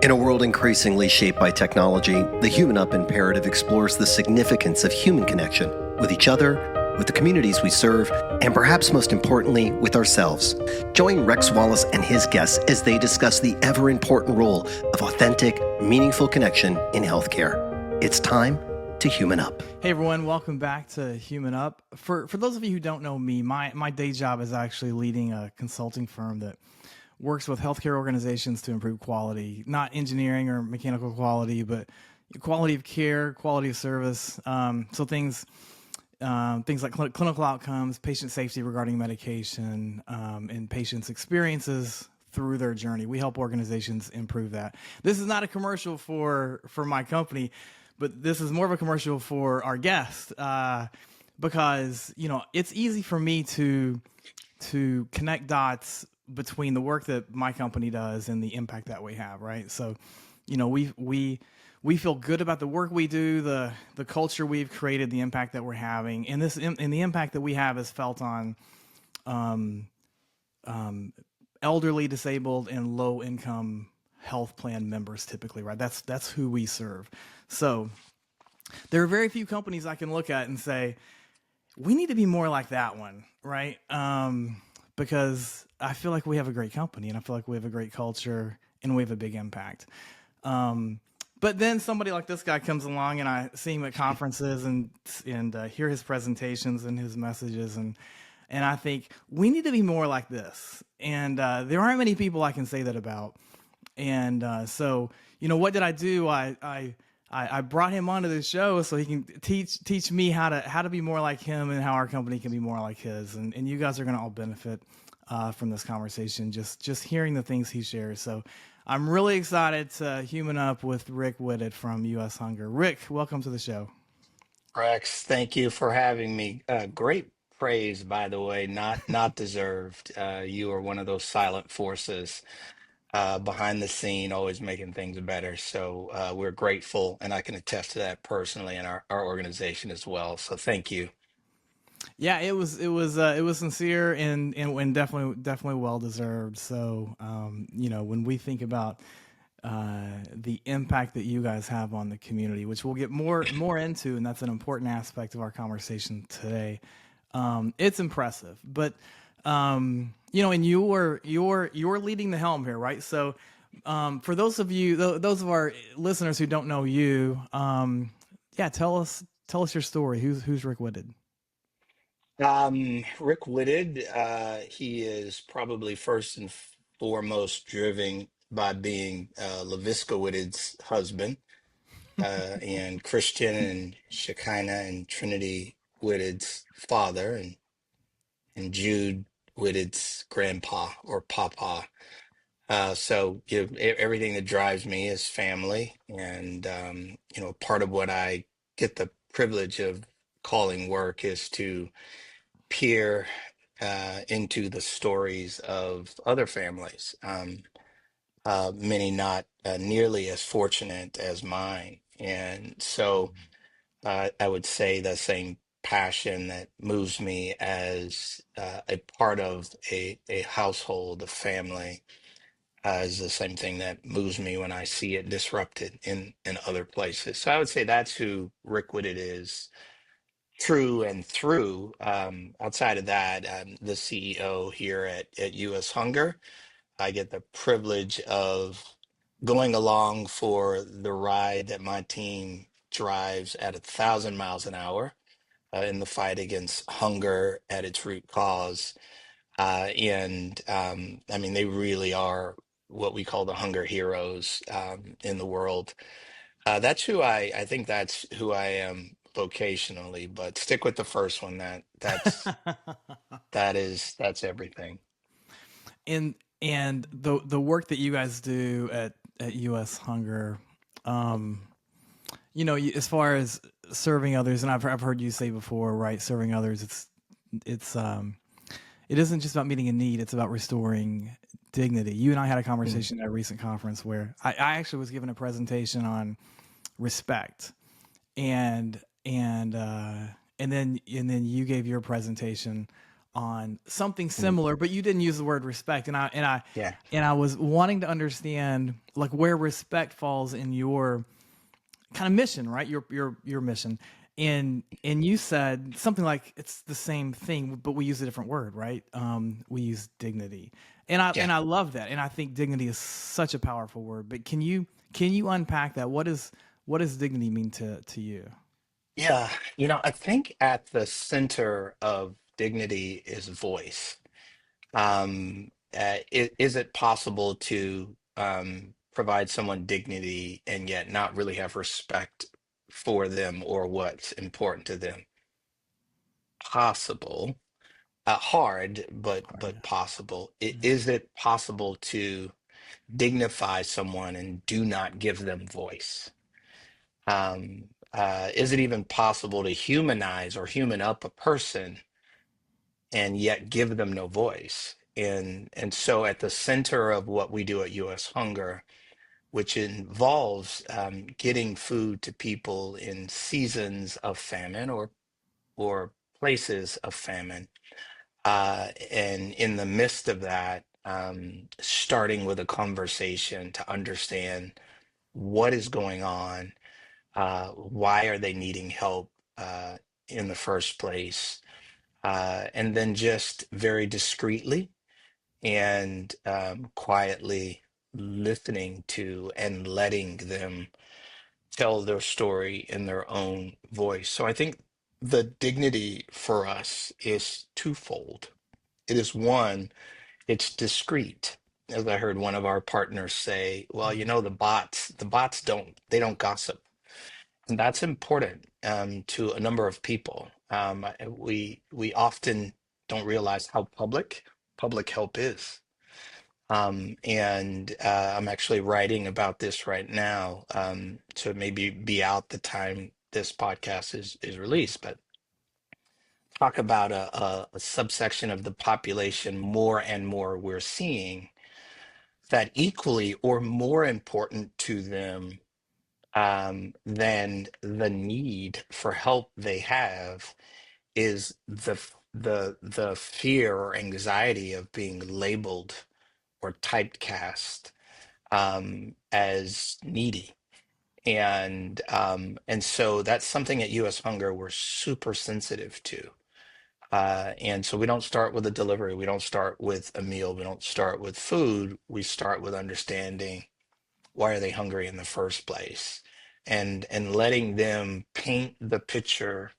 In a world increasingly shaped by technology, the HumanUp Imperative explores the significance of human connection with each other, with the communities we serve, and perhaps most importantly, with ourselves. Join Rex Wallace and his guests as they discuss the ever-important role of authentic, meaningful connection in healthcare. It's time to Human Up. Hey everyone, welcome back to Human Up. For those of you who don't know me, my day job is actually leading a consulting firm that works with healthcare organizations to improve quality, not engineering or mechanical quality, but quality of care, quality of service. So things like clinical outcomes, patient safety regarding medication, and patients' experiences through their journey. We help organizations improve that. This is not a commercial for my company, but this is more of a commercial for our guest, because it's easy for me to connect dots between the work that my company does and the impact that we have, right? So, we feel good about the work we do, the culture we've created, the impact that we're having, and the impact that we have is felt on elderly, disabled, and low income health plan members typically, right? That's who we serve. So there are very few companies I can look at and say, we need to be more like that one, right? Because I feel like we have a great company and I feel like we have a great culture and we have a big impact. But then somebody like this guy comes along and I see him at conferences and hear his presentations and his messages, and I think we need to be more like this. And there aren't many people I can say that about. And so what did I do? I brought him onto the show so he can teach me how to be more like him and how our company can be more like his. And you guys are going to all benefit from this conversation, just hearing the things he shares. So I'm really excited to Human Up with Rick Whitted from US Hunger. Rick, welcome to the show. Rex, thank you for having me. Great praise, by the way, not deserved. You are one of those silent forces behind the scene, always making things better. So we're grateful, and I can attest to that personally in our organization as well. So thank you. Yeah, it was sincere and definitely well deserved. So when we think about the impact that you guys have on the community, which we'll get more into, and that's an important aspect of our conversation today. It's impressive, but and you're leading the helm here, right? So for those of you, those of our listeners who don't know you, tell us your story. Who's Rick Whitted? Rick Whitted, he is probably first and foremost driven by being LaVisca Whitted's husband, and Christian and Shekinah and Trinity Whitted's father, and Jude Whitted's grandpa or papa. So everything that drives me is family, and part of what I get the privilege of calling work is to peer into the stories of other families, many not nearly as fortunate as mine. And so I would say the same passion that moves me as a part of a household, a family, is the same thing that moves me when I see it disrupted in other places. So I would say that's who Rick Whitted is, true and through. Outside of that, I'm the CEO here at US Hunger. I get the privilege of going along for the ride that my team drives at 1,000 miles an hour in the fight against hunger at its root cause. And I mean, they really are what we call the hunger heroes in the world. That's who I think that's who I am vocationally, but stick with the first one. That's everything. and the work that you guys do at US Hunger, as far as serving others, and I've heard you say before, right? Serving others, it isn't just about meeting a need; it's about restoring dignity. You and I had a conversation at a recent conference where I actually was given a presentation on respect, and then you gave your presentation on something Mm. similar, but you didn't use the word respect, Yeah. and I was wanting to understand like where respect falls in your kind of mission, right? Your mission. And you said something like it's the same thing, but we use a different word, right? We use dignity, Yeah. and I love that, and I think dignity is such a powerful word. But can you unpack that? What does dignity mean to you? Yeah. I think at the center of dignity is voice. Is it possible to provide someone dignity and yet not really have respect for them or what's important to them? Possible. Hard, Hard, but possible. yeah. Is it possible to dignify someone and do not give them voice? Is it even possible to humanize or human up a person and yet give them no voice? And so at the center of what we do at US Hunger, which involves getting food to people in seasons of famine or places of famine, and in the midst of that, starting with a conversation to understand what is going on, why are they needing help in the first place, and then just very discreetly and quietly listening to and letting them tell their story in their own voice. So I think the dignity for us is twofold. It is one, it's discreet. As I heard one of our partners say, well, the bots don't gossip. And that's important to a number of people. We often don't realize how public help is. And I'm actually writing about this right now, to maybe be out the time this podcast is released, but talk about a subsection of the population more and more we're seeing that equally or more important to them than the need for help they have is the fear or anxiety of being labeled or typecast as needy. And so that's something at US Hunger we're super sensitive to. And so we don't start with a delivery, we don't start with a meal, we don't start with food, we start with understanding why are they hungry in the first place, and letting them paint the picture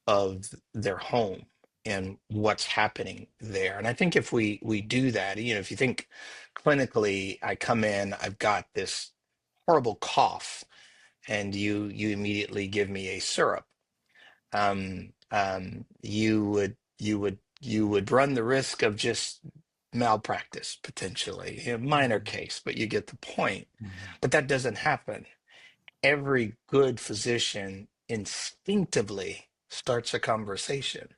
of their home and what's happening there. And I think if we do that, if you think clinically, I come in, I've got this horrible cough, and you immediately give me a syrup. You would run the risk of just malpractice potentially, a minor case, but you get the point. Mhm. But that doesn't happen. Every good physician instinctively starts a conversation.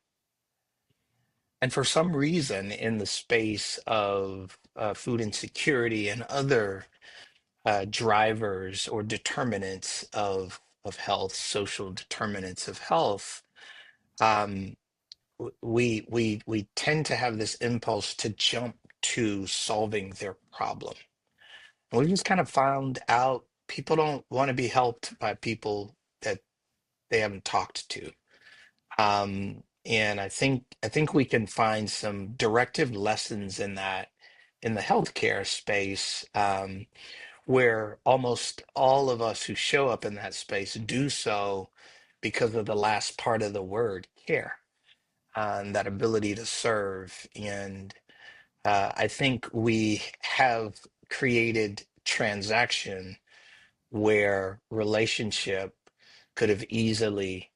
And for some reason, in the space of food insecurity and other drivers or determinants of health, social determinants of health, um, we tend to have this impulse to jump to solving their problem. And we just kind of found out people don't want to be helped by people that they haven't talked to. And I think we can find some directive lessons in that in the healthcare space, where almost all of us who show up in that space do so because of the last part of the word care, and that ability to serve. And I think we have created transaction where relationship could have easily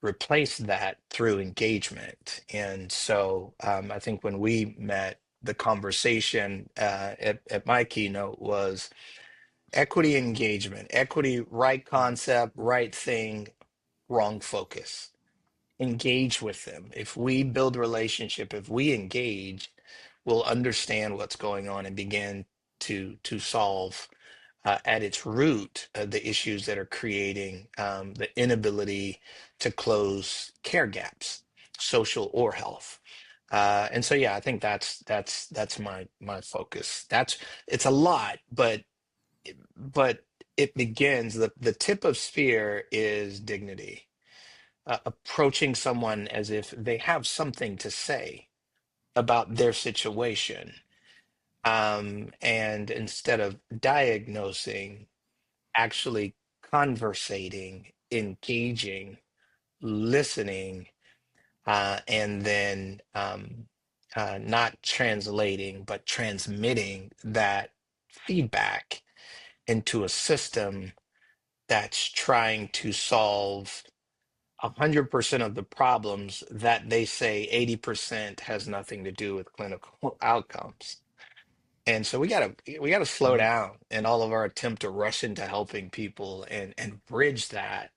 replaced that through engagement. And so I think when we met, the conversation at my keynote was equity engagement, equity, right concept, right thing, wrong focus. Engage with them. If we build relationship, if we engage, we'll understand what's going on and begin to solve at its root the issues that are creating the inability to close care gaps, social or health. And so, yeah, I think that's my focus. That's it's a lot, but it begins the tip of spear is dignity, approaching someone as if they have something to say about their situation, and instead of diagnosing, actually conversating, engaging, listening, and then not translating, but transmitting that feedback into a system that's trying to solve 100% of the problems that they say 80% has nothing to do with clinical outcomes. And so we gotta slow Right. down in all of our attempt to rush into helping people and bridge that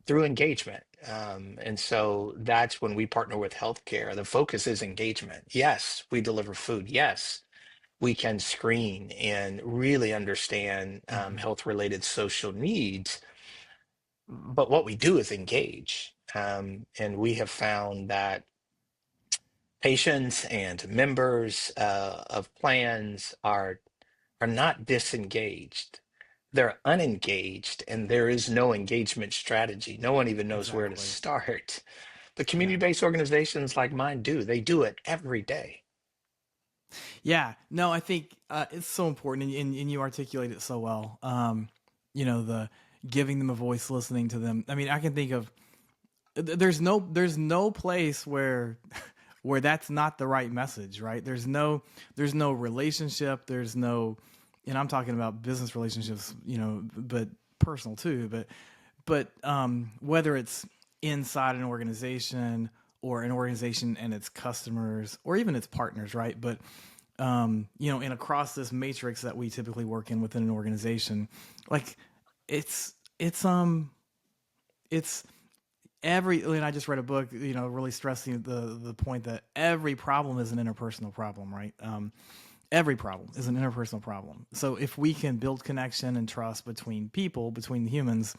through engagement. And so that's when we partner with healthcare. The focus is engagement. Yes, we deliver food. Yes, we can screen and really understand Hmm. health-related social needs. But what we do is engage. And we have found that patients and members of plans are not disengaged. They're unengaged, and there is no engagement strategy. No one even knows where to Exactly. start. But Yeah. community-based organizations like mine do. They do it every day. Yeah. No, I think it's so important, and you articulate it so well. The giving them a voice, listening to them. I mean, I can think of there's no place where where that's not the right message, right? There's no relationship, there's no, and I'm talking about business relationships, but personal too, but whether it's inside an organization or an organization and its customers or even its partners, right? But and across this matrix that we typically work in within an organization, like it's every, and I just read a book, really stressing the point that every problem is an interpersonal problem, right? Every problem is an interpersonal problem. So if we can build connection and trust between people, between the humans,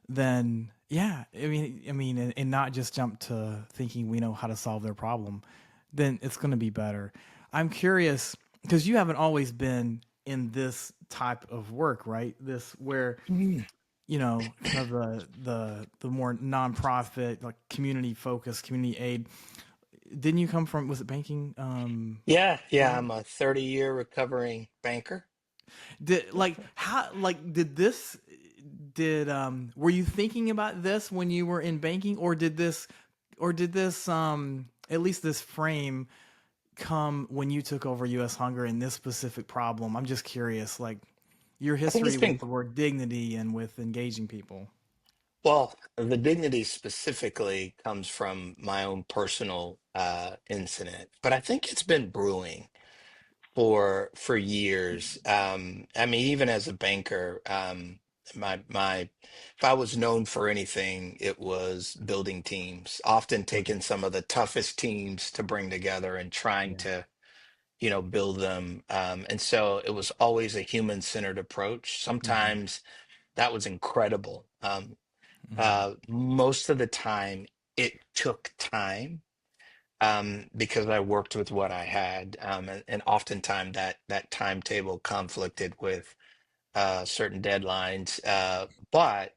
then yeah, I mean, and not just jump to thinking we know how to solve their problem, then it's going to be better. I'm curious because you haven't always been in this type of work, right? This where Mm. kind of the more nonprofit, like community focused, community aid. Didn't you come from? Was it banking? Yeah, yeah, Background? I'm a 30-year recovering banker. Did like how like did this did were you thinking about this when you were in banking, or did this at least this frame come when you took over U.S. Hunger in this specific problem? I'm just curious, like your I think it's history with been, the word dignity and with engaging people. well, the dignity specifically comes from my own personal incident, but I think it's been brewing for years. I mean, even as a banker, my if I was known for anything, it was building teams, often Was it? taking some of the toughest teams to bring together and trying Yeah. to, build them. And so it was always a human-centered approach. Mm-hmm. Sometimes that was incredible. Mm-hmm. Most of the time, it took time, because I worked with what I had, and oftentimes that timetable conflicted with certain deadlines. But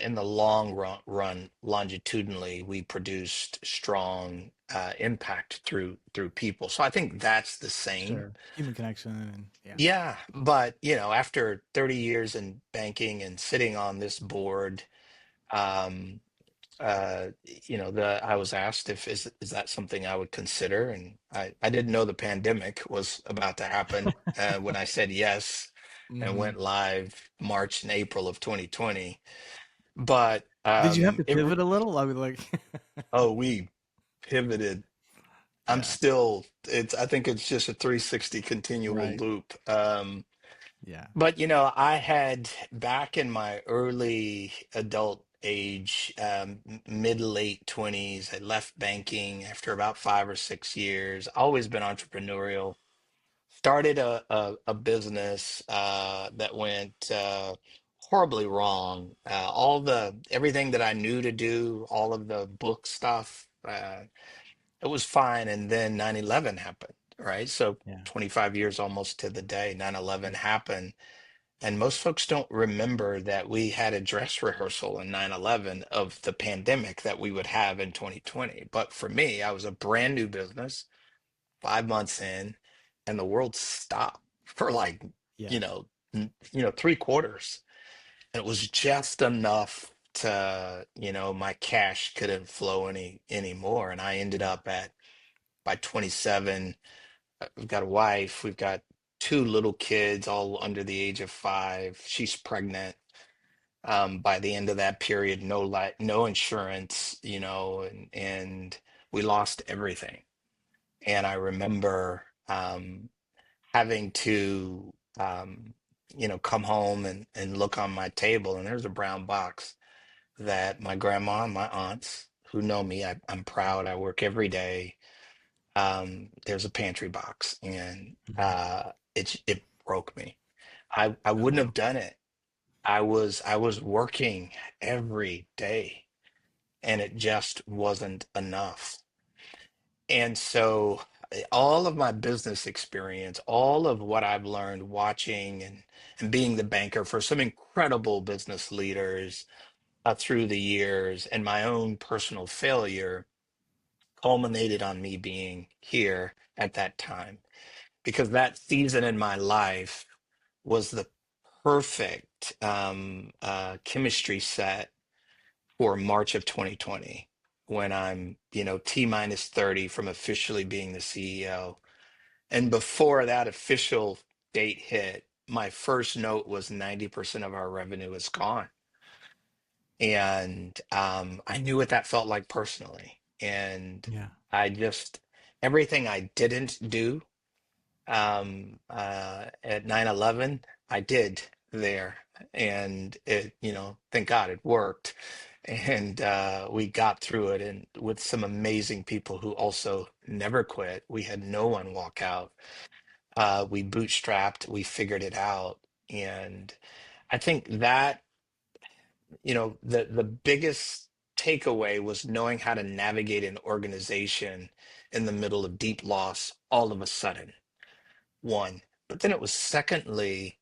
in the long run, longitudinally, we produced strong impact through people. So I think that's the same. Sure. Human connection and yeah. Yeah, but after 30 years in banking and sitting on this board, um, I was asked if is that something I would consider, and I didn't know the pandemic was about to happen when I said yes and Mm-hmm. went live March and April of 2020. But Did you have to pivot a little? I would like. we pivoted. Yeah. I think it's just a 360 continual Right. loop. Yeah. But I had, back in my early adult age, mid late 20s, I left banking after about 5 or 6 years. Always been entrepreneurial. Started a business that went horribly wrong. Everything that I knew to do, all of the book stuff. it was fine. And then 9/11 happened, right? So Yeah. 25 years almost to the day, 9/11 happened. And most folks don't remember that we had a dress rehearsal in 9/11 of the pandemic that we would have in 2020. But for me, I was a brand new business, 5 months in, and the world stopped for like, Yeah. 3 quarters. And it was just enough to, my cash couldn't flow anymore. And I ended up by 27, we've got a wife, we've got two little kids, all under the age of 5. She's pregnant. By the end of that period, no insurance, and we lost everything. And I remember having to, come home and look on my table, and there's a brown box that my grandma and my aunts who know me, I'm proud, I work every day. There's a pantry box, and Mhm. it broke me. I Oh wouldn't have wow. done it. I was working every day, and it just wasn't enough. And so all of my business experience, all of what I've learned watching and being the banker for some incredible business leaders through the years, and my own personal failure culminated on me being here at that time, because that season in my life was the perfect chemistry set for March of 2020, when I'm, T minus 30 from officially being the CEO. And before that official date hit, my first note was 90% of our revenue is gone. And I knew what that felt like personally. And Yeah. I just, everything I didn't do at 9/11, I did there. And thank God it worked. And we got through it, and with some amazing people who also never quit. We had no one walk out. We bootstrapped, we figured it out. And I think that, the biggest takeaway was knowing how to navigate an organization in the middle of deep loss all of a sudden, one. But then it was secondly,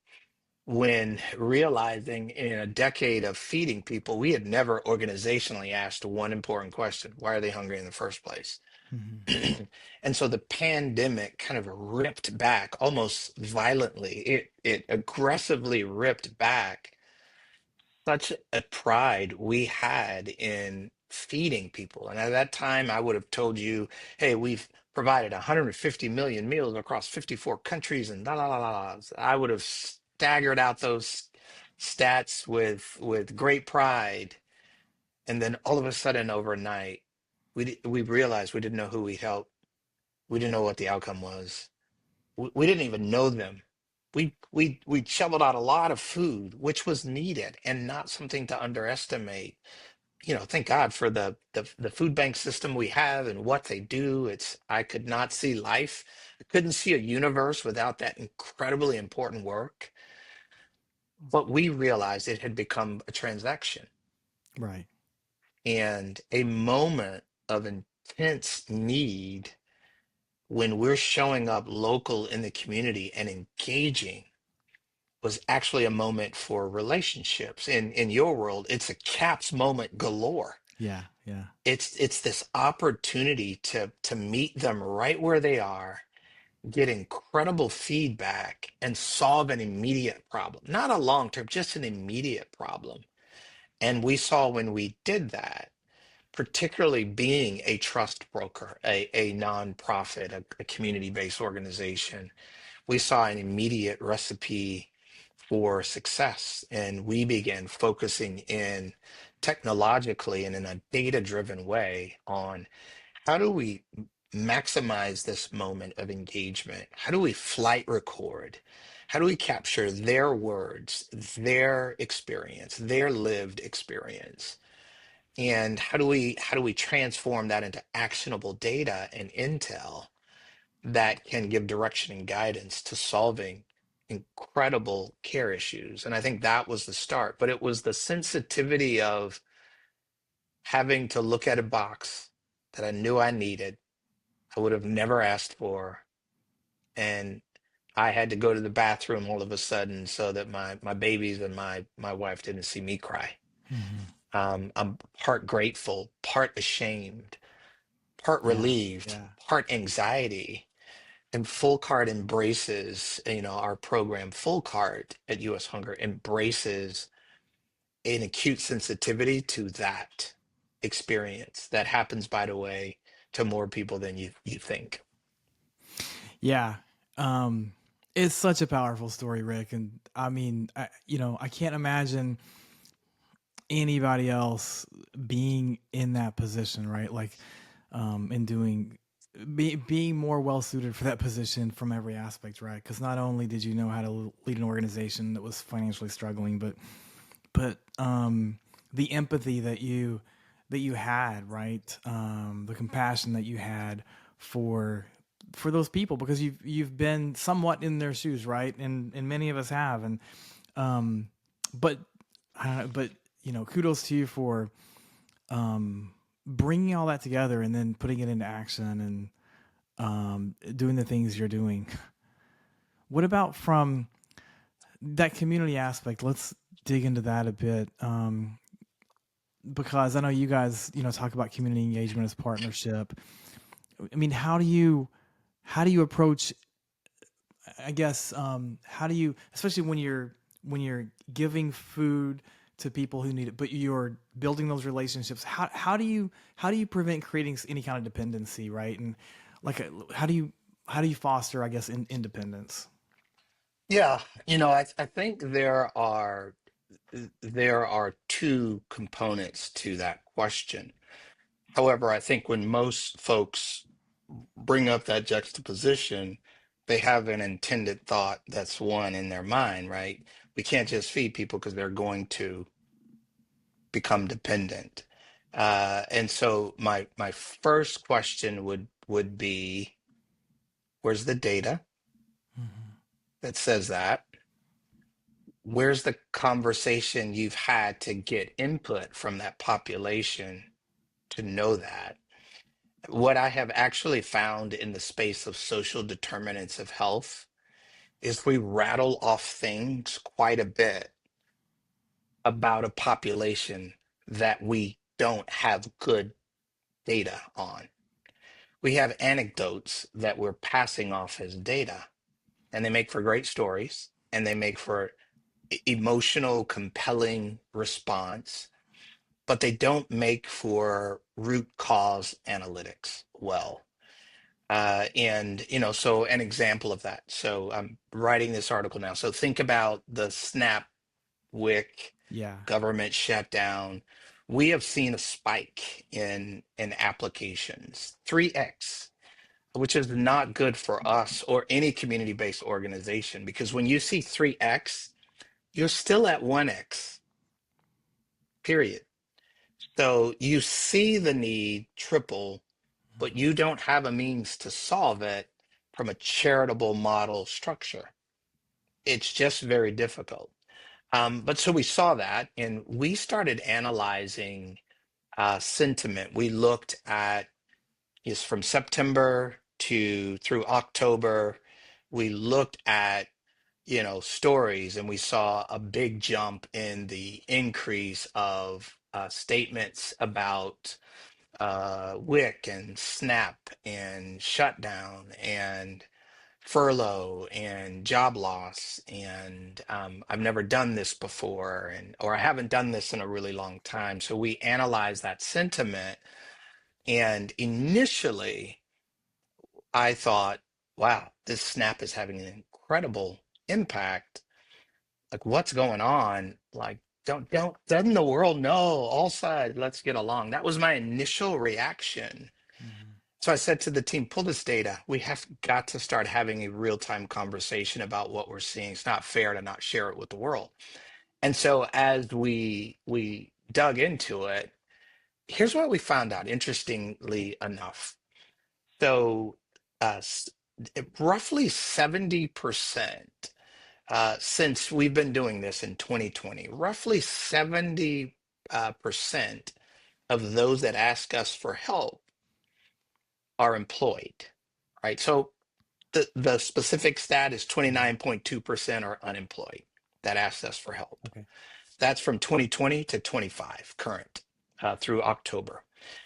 when realizing in a decade of feeding people, we had never organizationally asked one important question: why are they hungry in the first place? Mhm. And so the pandemic kind of ripped back almost violently. It aggressively ripped back such a pride we had in feeding people. And at that time, I would have told you, hey, we've provided 150 million meals across 54 countries and la la la la. La. I would have staggered out those stats with great pride. And then all of a sudden, overnight, we realized we didn't know who we helped. We didn't know what the outcome was. We didn't even know them. We shoveled out a lot of food, which was needed and not something to underestimate. Thank God for the food bank system we have and what they do. I could not see life. I couldn't see a universe without that incredibly important work. But we realized it had become a transaction Right. and a moment of intense need when we're showing up local in the community and engaging was actually a moment for relationships. In your world, it's a caps moment galore. Yeah. Yeah. It's this opportunity to meet them right where they are, get incredible feedback, and solve an immediate problem. Not a long term, just an immediate problem. And we saw when we did that, particularly being a trust broker, a nonprofit, a community-based organization, we saw an immediate recipe for success. And we began focusing in technologically and in a data-driven way on how do we maximize this moment of engagement? How do we flight record? How do we capture their words, their experience, their lived experience? And how do we transform that into actionable data and intel that can give direction and guidance to solving incredible care issues? And I think that was the start, but it was the sensitivity of having to look at a box that I knew I needed, I would have never asked for. And I had to go to the bathroom all of a sudden so that my babies and my wife didn't see me cry. Hmm. I'm part grateful, part ashamed, part Yeah, relieved, yeah, part anxiety. And Full Card embraces, our program Full Card at US Hunger embraces an acute sensitivity to that experience that happens, by the way, to more people than you think. yeah. Um, it's such a powerful story, Rick, and I mean, I can't imagine anybody else being in that position, right? Like, and being more well suited for that position from every aspect, right? Because not only did you know how to lead an organization that was financially struggling, but the empathy that you had, right? The compassion that you had for those people, because you've been somewhat in their shoes, right? And many of us have, and um, but but kudos to you for bringing all that together and then putting it into action and doing the things you're doing. What about from that community aspect? Let's dig into that a bit. Because I know you guys, talk about community engagement as partnership. I mean, how do you approach? I guess how do you, especially when you're giving food to people who need it, but you're building those relationships. How do you prevent creating any kind of dependency, right? And like, how do you foster, I guess, independence? Yeah, I think there are two components to that question. However, I think when most folks bring up that juxtaposition, they have an intended thought that's one in their mind, right? We can't just feed people because they're going to become dependent. And so my first question would be, where's the data Mm-hmm. that says that? Where's the conversation you've had to get input from that population to know that? What I have actually found in the space of social determinants of health is we rattle off things quite a bit about a population that we don't have good data on. We have anecdotes that we're passing off as data, and they make for great stories and they make for emotional, compelling response, but they don't make for root cause analytics well. And, so an example of that. So I'm writing this article now. So think about the SNAP WIC Yeah. government shutdown. We have seen a spike in applications, 3x, which is not good for us or any community-based organization, because when you see 3x, you're still at 1x, period. So you see the need triple, but you don't have a means to solve it from a charitable model structure. It's just very difficult. But so we saw that and we started analyzing sentiment. We looked at is from September to through October. We looked at stories, and we saw a big jump in the increase of statements about WIC and SNAP and shutdown and furlough and job loss. And I've never done this before, or I haven't done this in a really long time. So we analyzed that sentiment. And initially, I thought, wow, this SNAP is having an incredible impact. Like, what's going on? Like, doesn't the world know? All sides, let's get along. That was my initial reaction. Mm-hmm. So I said to the team, pull this data. We have got to start having a real-time conversation about what we're seeing. It's not fair to not share it with the world. And so as we dug into it, here's what we found out, interestingly enough. So roughly 70%, since we've been doing this in 2020, roughly 70% of those that ask us for help are employed, right? So the specific stat is 29.2% are unemployed that asked us for help. Okay. That's from 2020 to 25 current through October.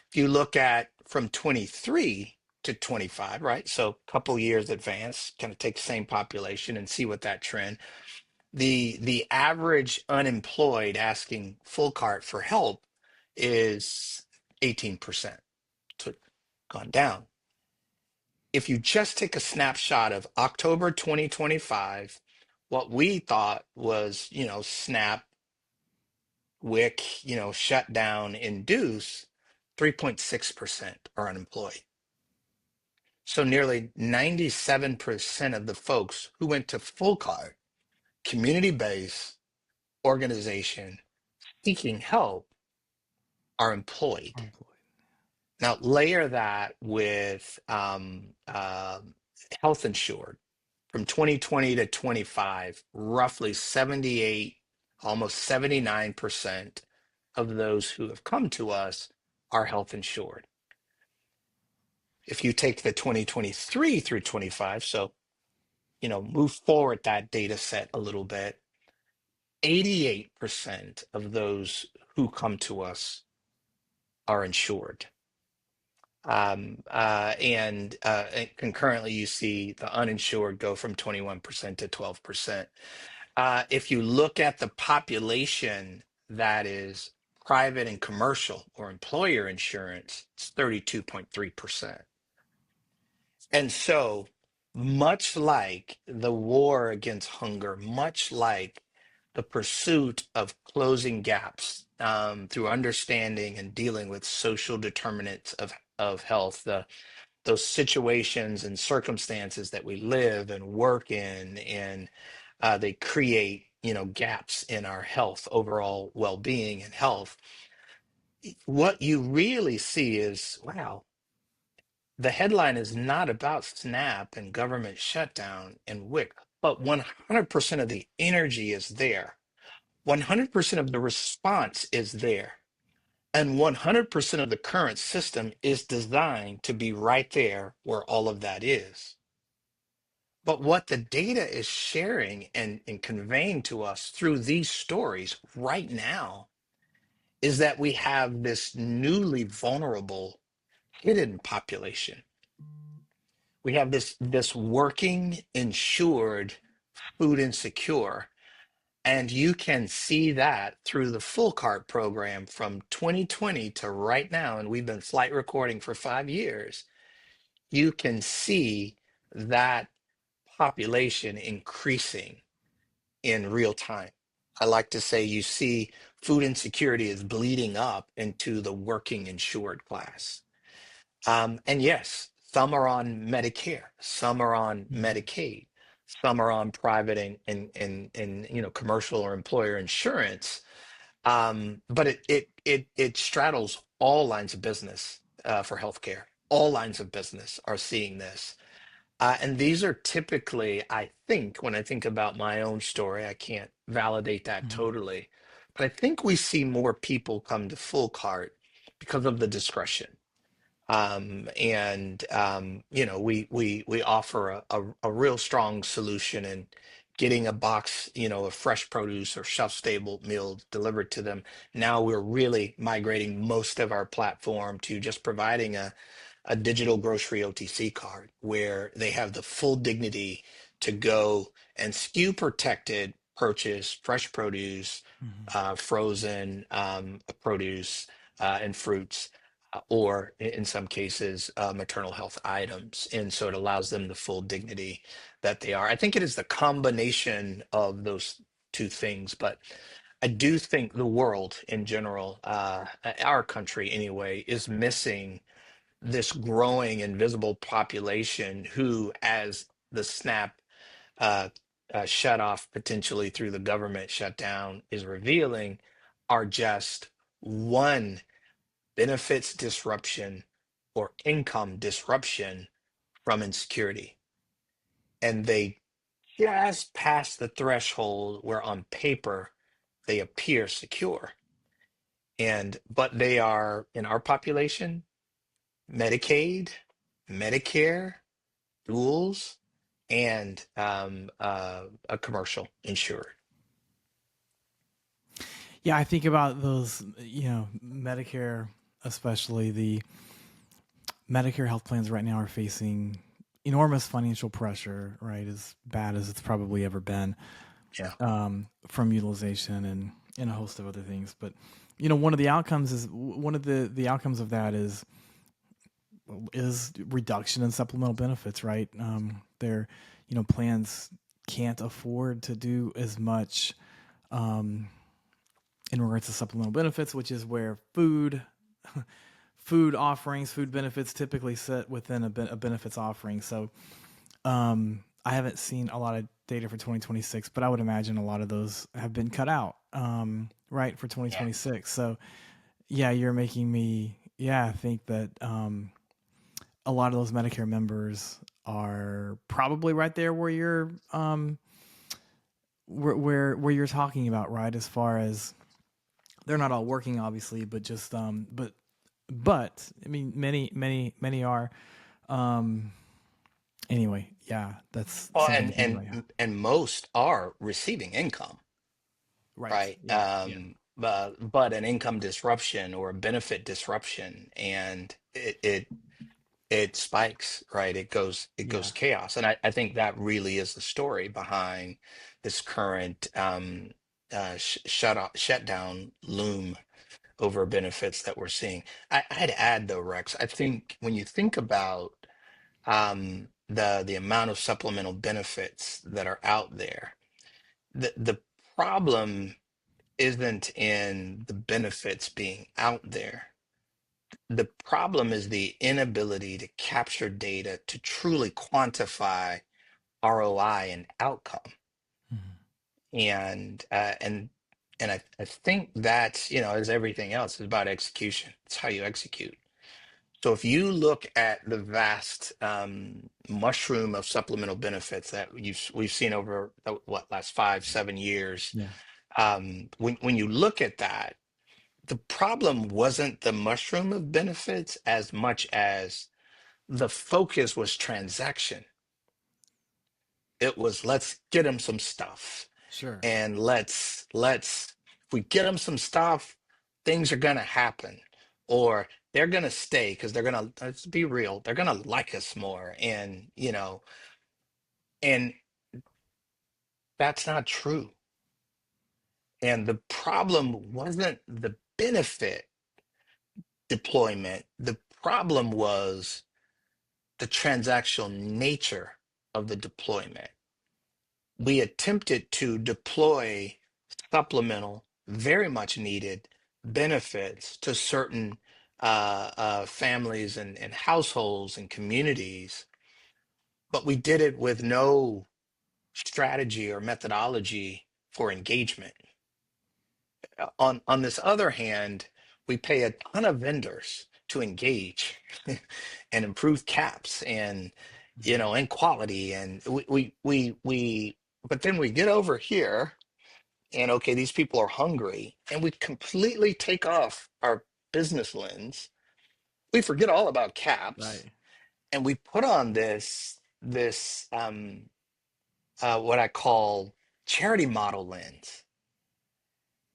If you look at from 23 to 25, right? So a couple years advance, kind of take the same population and see what that trend. The average unemployed asking full cart for help is 18%. So it's gone down. If you just take a snapshot of October 2025, what we thought was, SNAP, WIC, shut down, induce, 3.6% are unemployed. So nearly 97% of the folks who went to full card, community-based organization seeking help are employed. Unemployed. Now layer that with health insured from 2020 to 25, roughly 78, almost 79% of those who have come to us are health insured. If you take the 2023 through 25, so move forward that data set a little bit, 88% of those who come to us are insured. And concurrently, you see the uninsured go from 21% to 12%. If you look at the population that is private and commercial or employer insurance, it's 32.3%. And so, much like the war against hunger, much like the pursuit of closing gaps through understanding and dealing with social determinants of health, those situations and circumstances that we live and work in, and they create, gaps in our health, overall well-being and health. What you really see is, wow, the headline is not about SNAP and government shutdown and WIC, but 100% of the energy is there. 100% of the response is there. And 100% of the current system is designed to be right there where all of that is. But what the data is sharing and conveying to us through these stories right now is that we have this newly vulnerable hidden population. We have this working, insured, food insecure. And you can see that through the full cart program from 2020 to right now. And we've been flight recording for 5 years. You can see that population increasing in real time. I like to say you see food insecurity is bleeding up into the working insured class. And yes, some are on Medicare, some are on Mhm. Medicaid, some are on private and commercial or employer insurance. But it straddles all lines of business for healthcare. All lines of business are seeing this. And these are typically, I think, when I think about my own story, I can't validate that Mhm. totally, but I think we see more people come to full cart because of the discretion. We offer a real strong solution in getting a box, of fresh produce or shelf-stable meal delivered to them. Now we're really migrating most of our platform to just providing a digital grocery OTC card where they have the full dignity to go and SKU protected purchase fresh produce, Mhm. frozen produce, and fruits, or in some cases, maternal health items. And so it allows them the full dignity that they are. I think it is the combination of those two things, but I do think the world in general, our country anyway, is missing this growing invisible population who, as the SNAP uh, shut off potentially through the government shutdown is revealing, are just one benefits disruption or income disruption from insecurity. And they just pass the threshold where on paper they appear secure. But they are in our population, Medicaid, Medicare, duals, and a commercial insurer. Yeah, I think about those, Medicare, especially the Medicare health plans right now are facing enormous financial pressure, right? As bad as it's probably ever been, Yeah. from utilization and a host of other things. But one of the outcomes is one of the outcomes of that is reduction in supplemental benefits, right? Their plans can't afford to do as much in regards to supplemental benefits, which is where food offerings, food benefits typically sit within a benefits offering. So I haven't seen a lot of data for 2026, but I would imagine a lot of those have been cut out, right, for Yeah. 2026. So yeah, you're making me, think that a lot of those Medicare members are probably right there where you're where you're talking about, right? As far as they're not all working, obviously, but just but I mean, many are. Um, anyway, yeah, that's Well, something to and think about. Yeah. and most are receiving income, Right. right? Yeah. Yeah. But an income disruption or a benefit disruption, and it spikes, right? It goes Yeah. chaos, and I think that really is the story behind this current shutdown loom over benefits that we're seeing. I'd add though, Rex, I think when you think about the amount of supplemental benefits that are out there, the problem isn't in the benefits being out there. The problem is the inability to capture data to truly quantify ROI and outcome. Mhm. And I think that's, as everything else, is about execution. It's how you execute. So if you look at the vast mushroom of supplemental benefits that we've seen over the last 5, 7 years, Yeah. when you look at that, the problem wasn't the mushroom of benefits as much as the focus was transaction. It was, let's get them some stuff, Sure. and if we get them some stuff, things are gonna happen, or they're gonna stay because they're gonna, let's be real, they're gonna like us more, and that's not true. And the problem wasn't the benefit deployment. The problem was the transactional nature of the deployment. We attempted to deploy supplemental, very much needed benefits to certain families and households and communities, but we did it with no strategy or methodology for engagement. On this other hand, we pay a ton of vendors to engage and improve caps and Mhm. and quality, and but then we get over here, and okay, these people are hungry, and we completely take off our business lens. We forget all about caps, Right. and we put on this what I call charity model lens,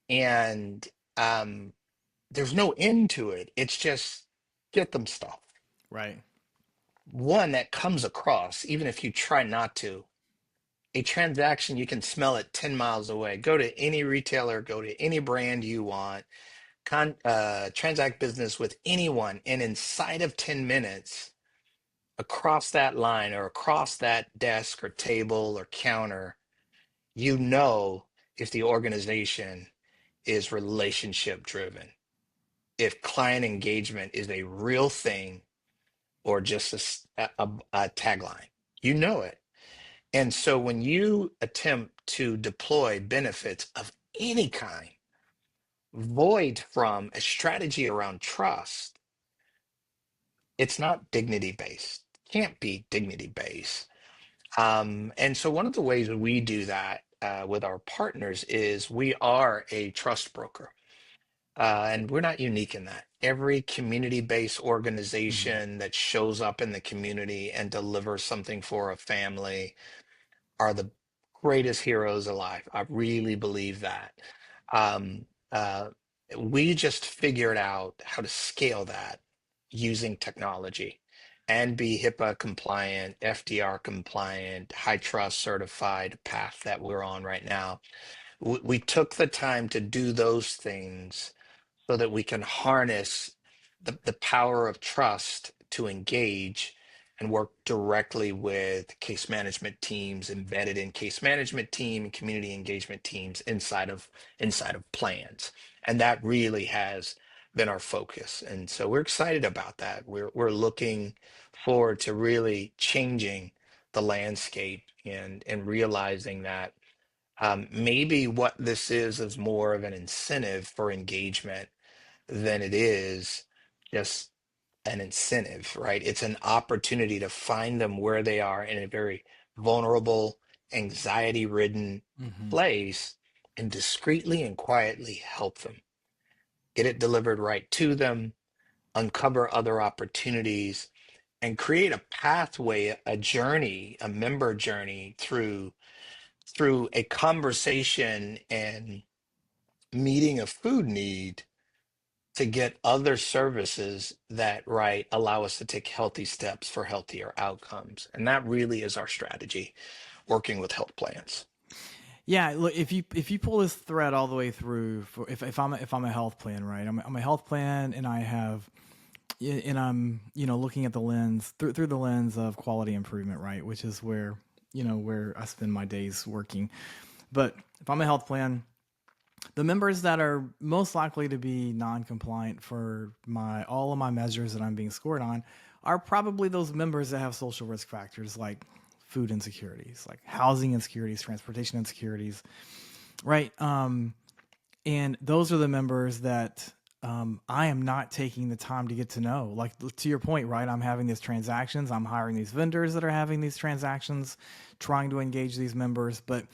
and um, there's no end to it. It's just get them stuff. Right. One that comes across, even if you try not to, a transaction, you can smell it 10 miles away. Go to any retailer, go to any brand you want, transact business with anyone, and inside of 10 minutes, across that line or across that desk or table or counter, you know if the organization is relationship driven, if client engagement is a real thing or just a tagline. You know it. And so when you attempt to deploy benefits of any kind, void from a strategy around trust, it's not dignity based. Can't be dignity based. And so one of the ways that we do that with our partners is we are a trust broker. And we're not unique in that. every community-based Mhm. organization that shows up in the community and delivers something for a family are the greatest heroes alive. I really believe that. Um, uh, we just figured out how to scale that using technology and be HIPAA compliant, FDR compliant, high trust certified path that we're on right now. We took the time to do those things so that we can harness the power of trust to engage and work directly with case management teams embedded in case management team and community engagement teams inside of plans. And that really has been our focus. And so we're excited about that. We're looking forward to really changing the landscape and realizing that maybe what this is more of an incentive for engagement than it is just an incentive, right? It's an opportunity to find them where they are in a very vulnerable, anxiety-ridden Mhm. place and discreetly and quietly help them get it delivered right to them, uncover other opportunities, and create a pathway, a journey, a member journey through a conversation and meeting a food need to get other services that right allow us to take healthy steps for healthier outcomes. And that really is our strategy working with health plans. Yeah, look, if you pull this thread all the way through, for if I'm a health plan, right? I'm a health plan, and I have, and I'm looking at the lens through the lens of quality improvement, right? Which is where where I spend my days working. But if I'm a health plan, the members that are most likely to be non-compliant for my all of my measures that I'm being scored on are probably those members that have social risk factors like food insecurities, like housing insecurities, transportation insecurities, right? And those are the members that I am not taking the time to get to know. Like to your point, right? I'm having these transactions. I'm hiring these vendors that are having these transactions, trying to engage these members, but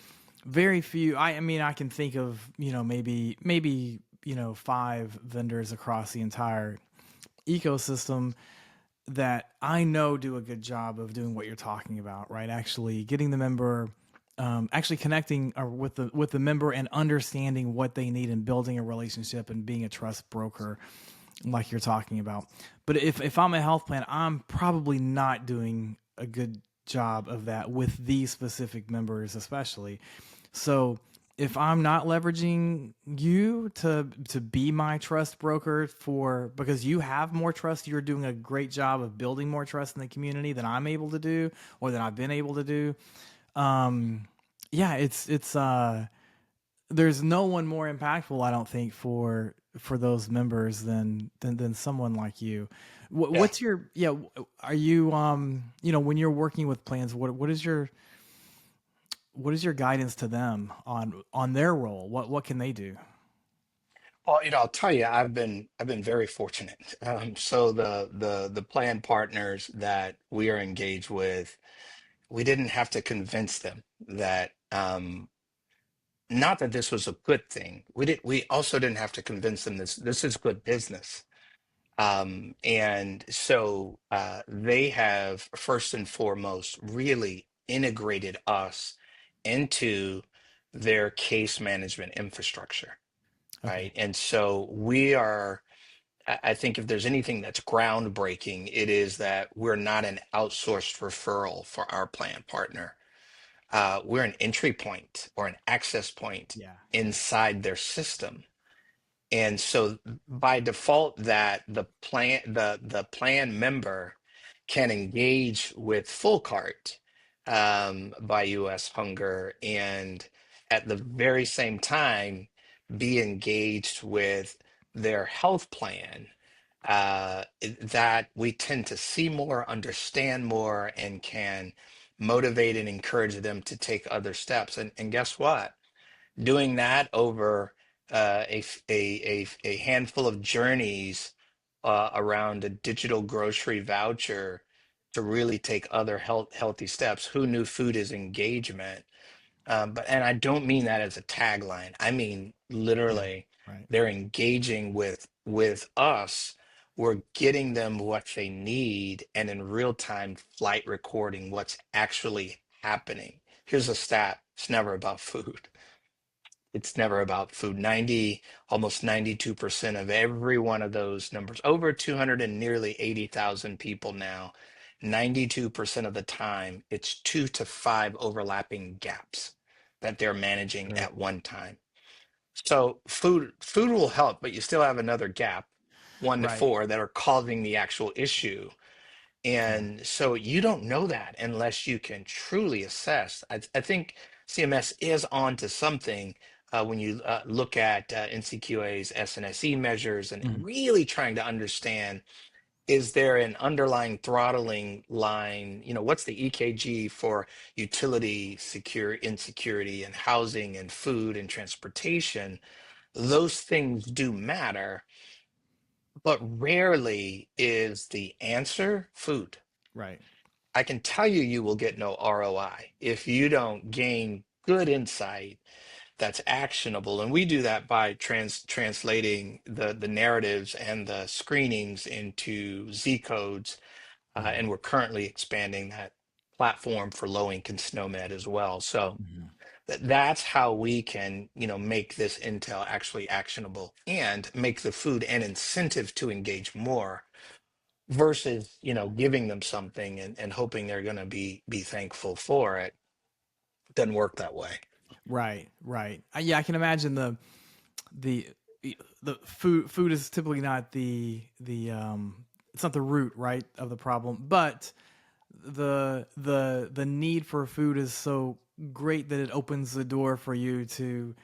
very few. I mean, I can think of maybe five vendors across the entire ecosystem that I know do a good job of doing what you're talking about, right? Actually getting the member, actually connecting with the member and understanding what they need and building a relationship and being a trust broker, like you're talking about. But if I'm a health plan, I'm probably not doing a good job of that with these specific members, especially. So if I'm not leveraging you to be my trust broker for because you have more trust, you're doing a great job of building more trust in the community than I'm able to do or than I've been able to do. Um, yeah, it's there's no one more impactful, I don't think, for those members than someone like you. Yeah. What's your yeah? Are you when you're working with plans, what is your guidance to them on their role? What can they do? Well, I'll tell you, I've been very fortunate. So the plan partners that we are engaged with, we didn't have to convince them that not that this was a good thing. We also didn't have to convince them this is good business. And so they have first and foremost really integrated us into their case management infrastructure, Okay. right? And so we are, I think if there's anything that's groundbreaking, it is that we're not an outsourced referral for our plan partner. We're an entry point or an access point Yeah. Yeah. inside their system. And so by default that the plan member can engage with full cart by US Hunger and at the very same time be engaged with their health plan that we tend to see more, understand more, and can motivate and encourage them to take other steps. And guess what? Doing that over a handful of journeys around a digital grocery voucher to really take other healthy steps. Who knew food is engagement? And I don't mean that as a tagline. I mean Yeah. literally, Right. they're engaging with With us, we're getting them what they need and in real time flight recording what's actually happening. Here's a stat. It's never about food. It's never about food. 90, almost 92% of every one of those numbers, over 200 and nearly 80,000 people now, 92% of the time, it's 2 to 5 overlapping gaps that they're managing Right. at one time. So food will help, but you still have another gap, one to Right. four, that are causing the actual issue. Yeah. And so you don't know that unless you can truly assess. I think CMS is on to something when you look at NCQA's SNSE measures and Mhm. really trying to understand, is there an underlying throttling line? What's the EKG for utility secure insecurity and housing and food and transportation? Those things do matter, but rarely is the answer food. Right. I can tell you, you will get no ROI if you don't gain good insight that's actionable. And we do that by translating the narratives and the screenings into Z codes. And we're currently expanding that platform for low income SNOMED as well. So Mhm. that's how we can, make this intel actually actionable and make the food an incentive to engage more versus, giving them something and hoping they're going to be thankful for it. Doesn't work that way. Right. Right. Yeah, I can imagine the the food is typically not the it's not the root, right, of the problem, but the need for food is so great that it opens the door for you to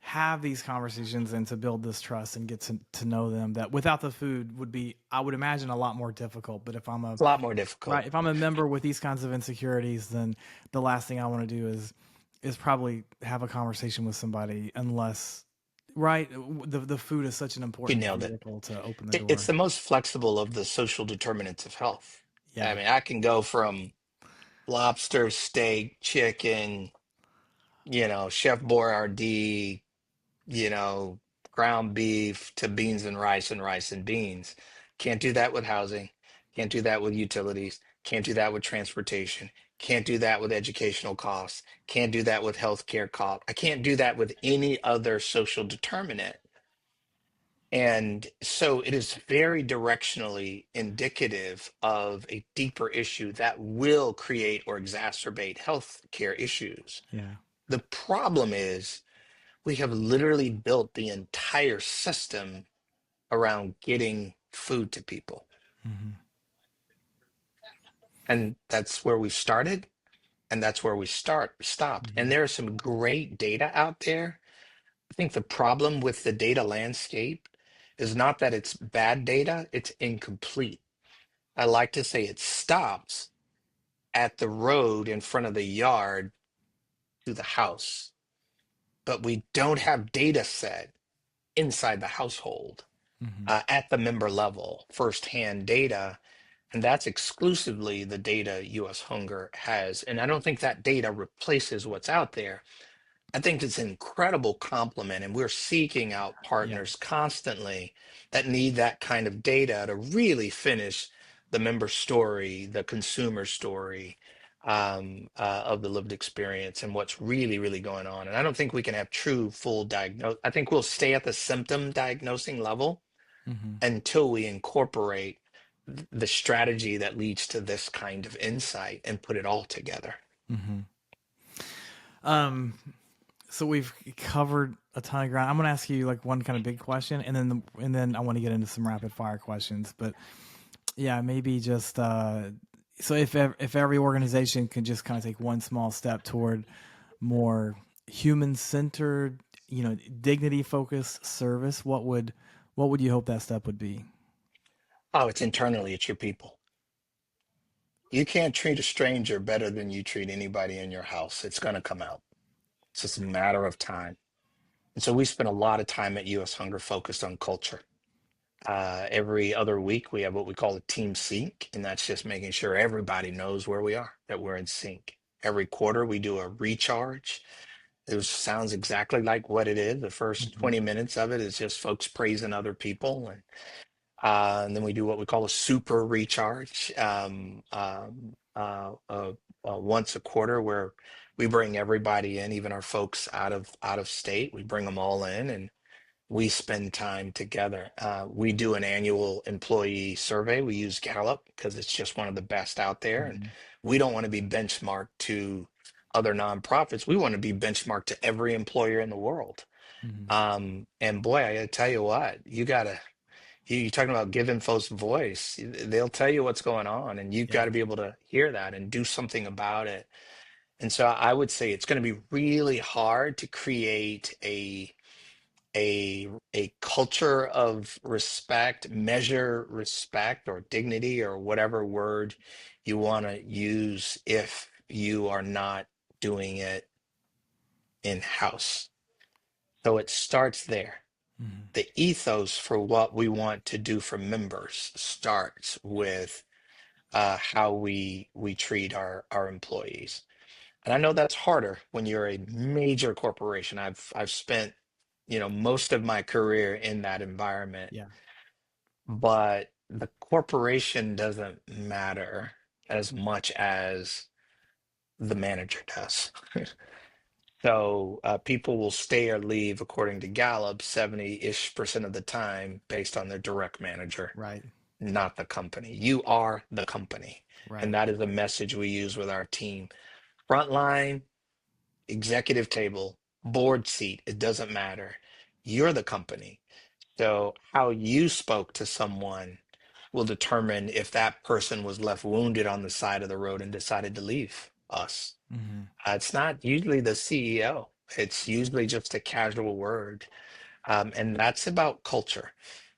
have these conversations and to build this trust and get to know them, that without the food would be, I would imagine, a lot more difficult. But if I'm a It's a lot more difficult. right, if I'm a member with these kinds of insecurities, then the last thing I want to do is probably have a conversation with somebody, unless, right, the food is such an You important nailed it. vehicle to open the It's door. the most flexible of the social determinants of health. I Yeah. mean, I can go from lobster, steak, chicken, Chef Boyardee, you know, ground beef to beans and rice and beans. Can't do that with housing. Can't do that with utilities. Can't do that with transportation. Can't do that with educational costs. Can't do that with healthcare costs. I can't do that with any other social determinant. And so it is very directionally indicative of a deeper issue that will create or exacerbate healthcare issues. Yeah. The problem is we have literally built the entire system around getting food to people. Hmm. And that's where we started, and that's where we stopped. And Hmm. there is some great data out there. I think the problem with the data landscape is not that it's bad data, it's incomplete. I like to say it stops at the road in front of the yard to the house, but we don't have data set inside the household Hmm. at the member level, firsthand data. And that's exclusively the data US Hunger has. And I don't think that data replaces what's out there. I think it's an incredible compliment, and we're seeking out Yeah. partners constantly that need that kind of data to really finish the member story, the consumer story of the lived experience and what's really, really going on. And I don't think we can have true full diagnose. I think we'll stay at the symptom diagnosing level Hmm. until we incorporate the strategy that leads to this kind of insight and put it all together. Hmm. Um, so we've covered a ton of ground. I'm going to ask you like one kind of big question, and then I want to get into some rapid fire questions. But yeah, maybe just so if every organization could just kind of take one small step toward more human centered, dignity focused service, what would you hope that step would be? Oh, it's internally, it's your people. You can't treat a stranger better than you treat anybody in your house. It's going to come out. It's just a matter of time. And so we spend a lot of time at US Hunger focused on culture. Every other week, we have what we call a team sync, and that's just making sure everybody knows where we are, that we're in sync. Every quarter, we do a recharge. It sounds exactly like what it is. The first Hmm. 20 minutes of it is just folks praising other people. And then we do what we call a super recharge once a quarter where we bring everybody in, even our folks out of state. We bring them all in and we spend time together. We do an annual employee survey. We use Gallup because it's just one of the best out there. And Hmm. we don't want to be benchmarked to other nonprofits. We want to be benchmarked to every employer in the world. Hmm. And boy, I gotta tell you what, you're talking about giving folks voice. They'll tell you what's going on, and you've got Yeah. to be able to hear that and do something about it. And so I would say it's going to be really hard to create a culture of respect, measure respect or dignity or whatever word you want to use if you are not doing it in-house. So it starts there. Hmm. The ethos for what we want to do for members starts with how we treat our employees. And I know that's harder when you're a major corporation. I've spent, most of my career in that environment, Yeah. but the corporation doesn't matter as much as the manager does. So people will stay or leave, according to Gallup, 70-ish% of the time based on their direct manager, Right. not the company. You are the company. And Right. that is the message we use with our team. Frontline, executive table, board seat, it doesn't matter. You're the company. So how you spoke to someone will determine if that person was left wounded on the side of the road and decided to leave us. Hmm. It's not usually the CEO. It's usually just a casual word. And that's about culture.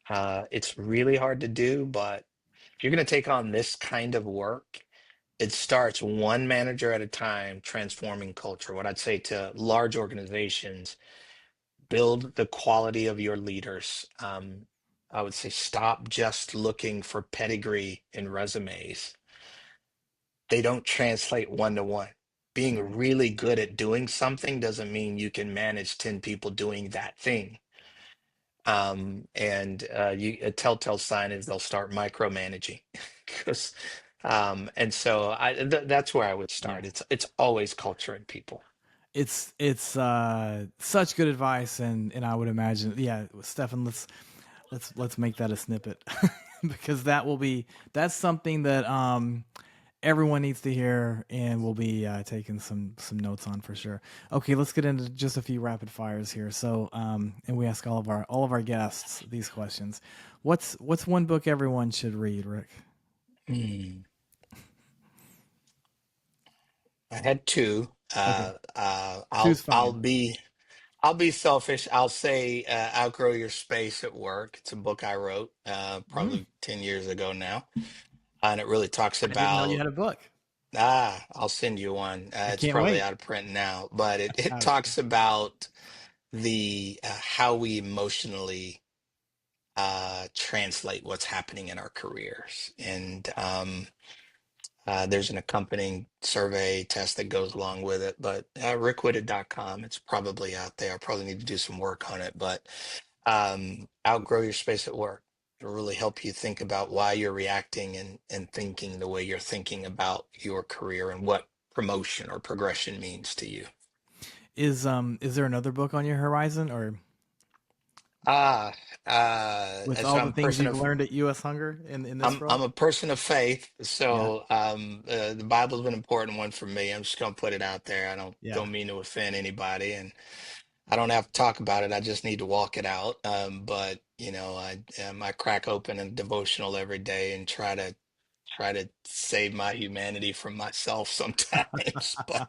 It's really hard to do, but if you're going to take on this kind of work, it starts one manager at a time transforming culture. What I'd say to large organizations, build the quality of your leaders. I would say stop just looking for pedigree in resumes. They don't translate one to one. Being Right. really good at doing something doesn't mean you can manage 10 people doing that thing. And a telltale sign is they'll start micromanaging. 'Cause, and so that's where I would Yeah. start. It's always culture and people. It's such good advice, and I would imagine, yeah, Stefan, let's make that a snippet because that's something that everyone needs to hear, and we'll be taking some notes on for sure. Okay, let's get into just a few rapid fires here. So, and we ask all of our guests these questions. What's one book everyone should read, Rick? Hmm. I had two. Okay, I'll two's I'll fine. be I'll be selfish. I'll say Outgrow Your Space at Work. It's a book I wrote Mm, probably 10 years ago now. And it really talks I didn't know you about, had a book. I'll send you one. I It's can't probably wait. out of print now, but it Okay. talks about the how we emotionally translate what's happening in our careers. And there's an accompanying survey test that goes along with it, but rickwhitted.com, it's probably out there. I probably need to do some work on it, but Outgrow Your Space at Work. It'll really help you think about why you're reacting and thinking the way you're thinking about your career and what promotion or progression means to you. Is there another book on your horizon, or Ah, with so all the things you've learned at US Hunger in this I'm role? a person of faith, Yeah. so the Bible's been an important one for me. I'm just gonna put it out there. I Yeah. don't mean to offend anybody, and I don't have to talk about it. I just need to walk it out. But I crack open a devotional every day and try to save my humanity from myself sometimes. But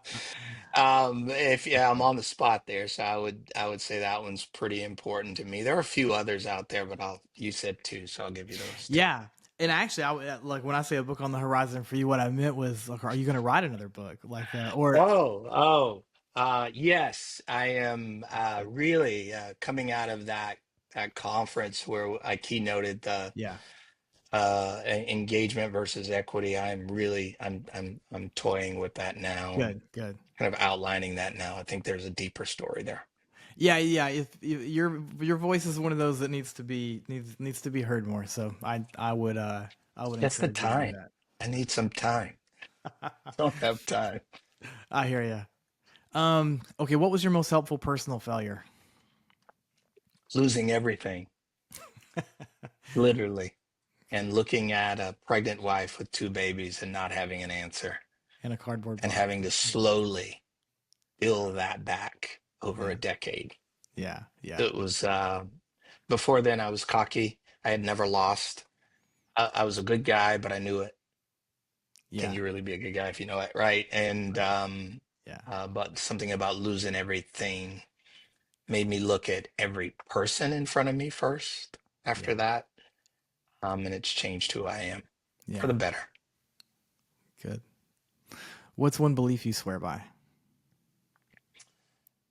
if yeah, I'm on the spot there, so I would say that one's pretty important to me. There are a few others out there, but you said two, so I'll give you those two. Yeah. And actually, like when I say a book on the horizon for you, what I meant was, like, are you going to write another book? Like, or Yes, I am really coming out of that conference where I keynoted the yeah, engagement versus equity. I'm toying with that now and good, good. kind of outlining that now. I think there's a deeper story there. Yeah, yeah. If your voice is one of those that needs to be heard more. So I would Just the encourage you to do time. that. I need some time. Don't have time. I hear you. Okay, what was your most helpful personal failure? Losing everything, literally, and looking at a pregnant wife with two babies and not having an answer In a cardboard and box. having to slowly build that back over a Yeah, decade. yeah, yeah, It was, before then, I was cocky. I had never lost. I was a good guy, but I knew it. Can yeah, you really be a good guy if you know it, right? And right. Yeah, but something about losing everything made me look at every person in front of me first after yeah, that. And it's changed who I am for yeah. the better. Good. What's one belief you swear by?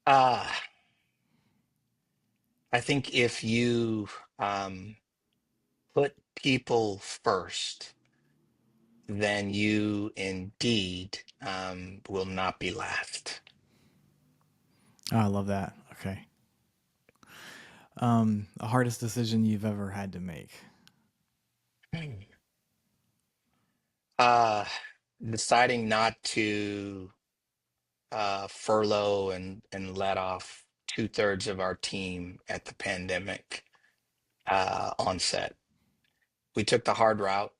Uh, I think if you um, put people first, then you indeed will not be last. Oh, I love that. Okay. The hardest decision you've ever had to make. Uh, Deciding not to furlough and let off two-thirds of our team at the pandemic onset. We took the hard route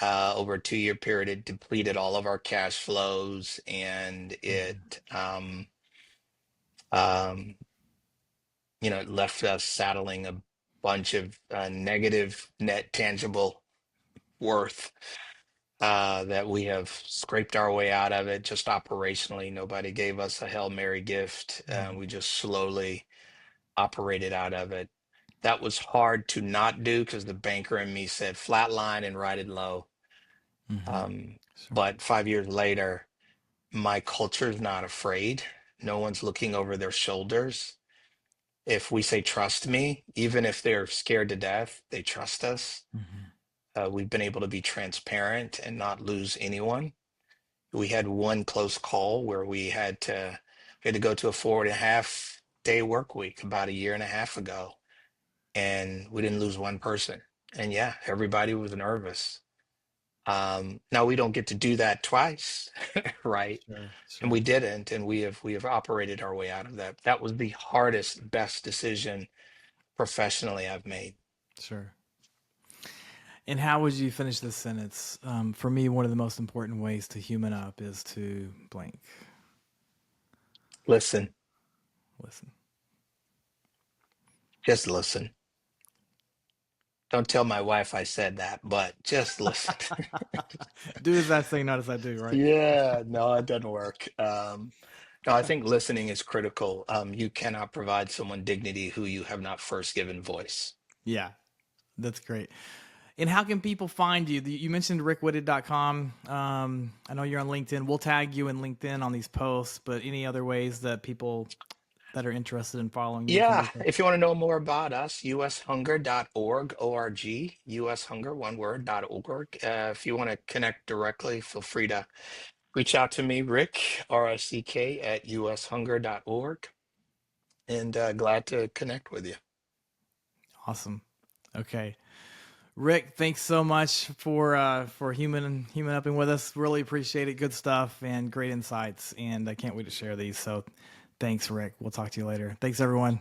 over a 2-year period. It depleted all of our cash flows, and Mhm. um, it left us saddling a bunch of negative net tangible worth that we have scraped our way out of it just operationally. Nobody gave us a Hail Mary gift. Mhm. We just slowly operated out of it. That was hard to not do because the banker in me said flatline and ride it low. Mhm. Um, Sure. but 5 years later, my culture is not afraid. No one's looking over their shoulders. If we say trust me, even if they're scared to death, they trust us. Mhm. We've been able to be transparent and not lose anyone. We had one close call where we had to go to a 4.5 day work week about a year and a half ago, and we didn't lose one person. And yeah, everybody was nervous. Now we don't get to do that twice, right? Sure. And we Sure. didn't, and we have operated our way out of that. That was the hardest, best decision professionally I've made. Sure. And how would you finish this sentence? For me, one of the most important ways to human up is to blank. Listen, Listen. just listen. Don't tell my wife I said that, but just listen. Do as I say, not as I do, right? Yeah, no, it doesn't work. No, I think listening is critical. You cannot provide someone dignity who you have not first given voice. Yeah, that's great. And how can people find you? You mentioned rickwhitted.com. I know you're on LinkedIn. We'll tag you in LinkedIn on these posts, but any other ways that people that are interested in following you can Yeah, do so? if you want to know more about us, ushunger.org, O-R-G, ushunger, one word, .org. If you want to connect directly, feel free to reach out to me, Rick, R-I-C-K, at ushunger.org, and glad to connect with you. Awesome. Okay. Rick, thanks so much for human upping with us. Really appreciate it. Good stuff and great insights. And I can't wait to share these. So thanks, Rick. We'll talk to you later. Thanks, everyone.